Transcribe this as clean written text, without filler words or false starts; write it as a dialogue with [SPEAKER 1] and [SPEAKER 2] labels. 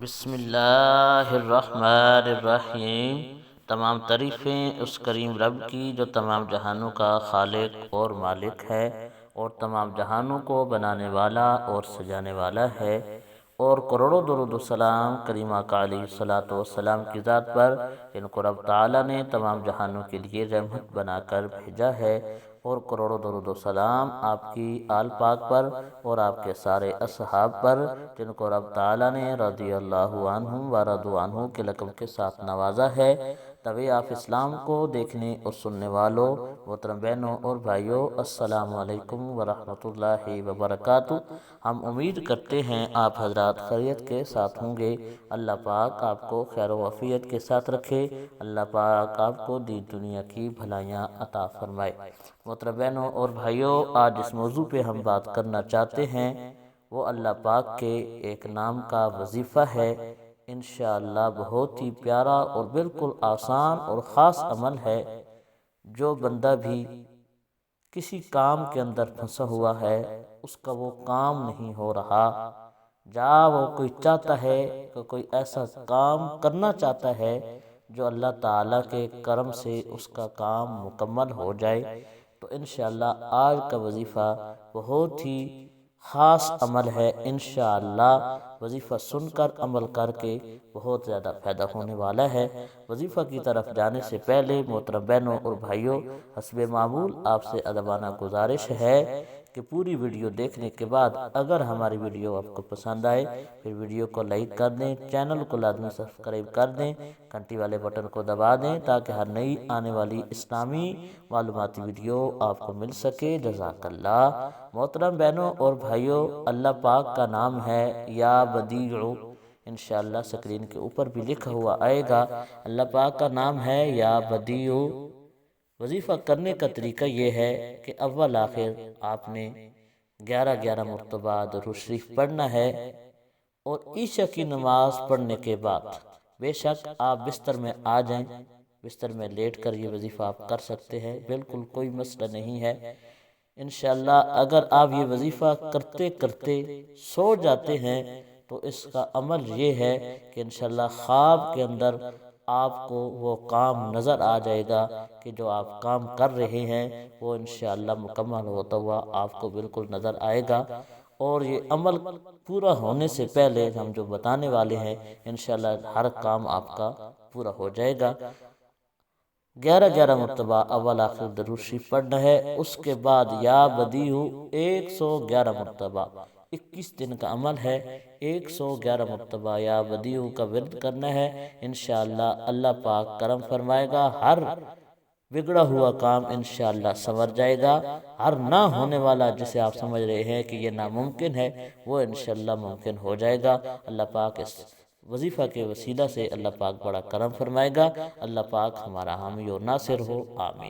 [SPEAKER 1] بسم اللہ الرحمن الرحیم۔ تمام تعریفیں اس کریم رب کی جو تمام جہانوں کا خالق اور مالک ہے اور تمام جہانوں کو بنانے والا اور سجانے والا ہے، اور کروڑوں درود و سلام کریم آقا علیہ الصلوۃ والسلام کی ذات پر جن کو رب تعالیٰ نے تمام جہانوں کے لیے رحمت بنا کر بھیجا ہے، اور کروڑوں درود و سلام آپ کی آل پاک پر اور آپ کے سارے اصحاب پر جن کو رب تعالیٰ نے رضی اللہ عنہم و رضوا عنہ کے لقب کے ساتھ نوازا ہے۔ تبھی آپ اسلام کو دیکھنے اور سننے والوں محترم بہنوں اور بھائیوں، السلام علیکم ورحمۃ اللہ وبرکاتہ۔ ہم امید کرتے ہیں آپ حضرات خیریت کے ساتھ ہوں گے۔ اللہ پاک آپ کو خیر و عافیت کے ساتھ رکھے، اللہ پاک آپ کو دین دنیا کی بھلائیاں عطا فرمائے۔ محترم بہنوں اور بھائیوں، آج جس موضوع پہ ہم بات کرنا چاہتے ہیں وہ اللہ پاک کے ایک نام کا وظیفہ ہے۔ انشاءاللہ بہت ہی پیارا اور بالکل آسان اور خاص عمل ہے، جو بندہ بھی کسی کام کے اندر پھنسا ہوا ہے، اس کا وہ کام نہیں ہو رہا، جہاں وہ کوئی چاہتا ہے کہ کوئی ایسا کام کرنا چاہتا ہے جو اللہ تعالیٰ کے کرم سے اس کا کام مکمل ہو جائے، تو انشاءاللہ آج کا وظیفہ بہت ہی خاص عمل ہے۔ انشاءاللہ وظیفہ سن کر عمل کر کے بہت زیادہ فائدہ ہونے والا ہے۔ وظیفہ کی طرف جانے سے پہلے محترم بہنوں اور بھائیوں، حسب معمول آپ سے ادبانہ گزارش ہے کہ پوری ویڈیو دیکھنے کے بعد اگر ہماری ویڈیو آپ کو پسند آئے پھر ویڈیو کو لائک کر دیں، چینل کو لازمی سبسکرائب کر دیں، گھنٹی والے بٹن کو دبا دیں تاکہ ہر نئی آنے والی اسلامی معلوماتی ویڈیو آپ کو مل سکے۔ جزاک اللہ۔ محترم بہنوں اور بھائیوں، اللہ پاک کا نام ہے یا بدیع، انشاءاللہ سکرین کے اوپر بھی لکھا ہوا آئے گا۔ اللہ پاک کا نام ہے یا بدیع۔ وظیفہ کرنے کا طریقہ یہ ہے کہ اول آخر آپ نے 11 مرتبہ درود شریف پڑھنا ہے، اور عشاء کی نماز پڑھنے کے بعد بے شک آپ بستر میں آ جائیں، بستر میں لیٹ کر یہ وظیفہ آپ کر سکتے ہیں، بالکل کوئی مسئلہ نہیں ہے۔ انشاءاللہ اگر آپ یہ وظیفہ کرتے کرتے سو جاتے ہیں تو اس کا عمل یہ ہے کہ انشاءاللہ خواب کے اندر آپ کو وہ کام نظر آ جائے گا کہ جو آپ کام کر رہے ہیں وہ انشاءاللہ مکمل ہوتا ہوا آپ کو بالکل نظر آئے گا۔ اور یہ عمل پورا ہونے سے پہلے ہم جو بتانے والے ہیں انشاءاللہ ہر کام آپ کا پورا ہو جائے گا۔ 11 مرتبہ اول آخر درود شریف پڑھنا ہے، اس کے بعد یا بدیع 111 مرتبہ، 21 دن کا عمل ہے۔ 111 مرتبہ یا بدیع کا ورد کرنا ہے، انشاءاللہ اللہ پاک کرم فرمائے گا، ہر بگڑا ہوا کام انشاءاللہ سنور جائے گا، ہر نہ ہونے والا جسے آپ سمجھ رہے ہیں کہ یہ ناممکن ہے وہ انشاءاللہ ممکن ہو جائے گا۔ اللہ پاک اس وظیفہ کے وسیلہ سے اللہ پاک بڑا کرم فرمائے گا۔ اللہ پاک ہمارا حامی و ناصر ہو، آمین۔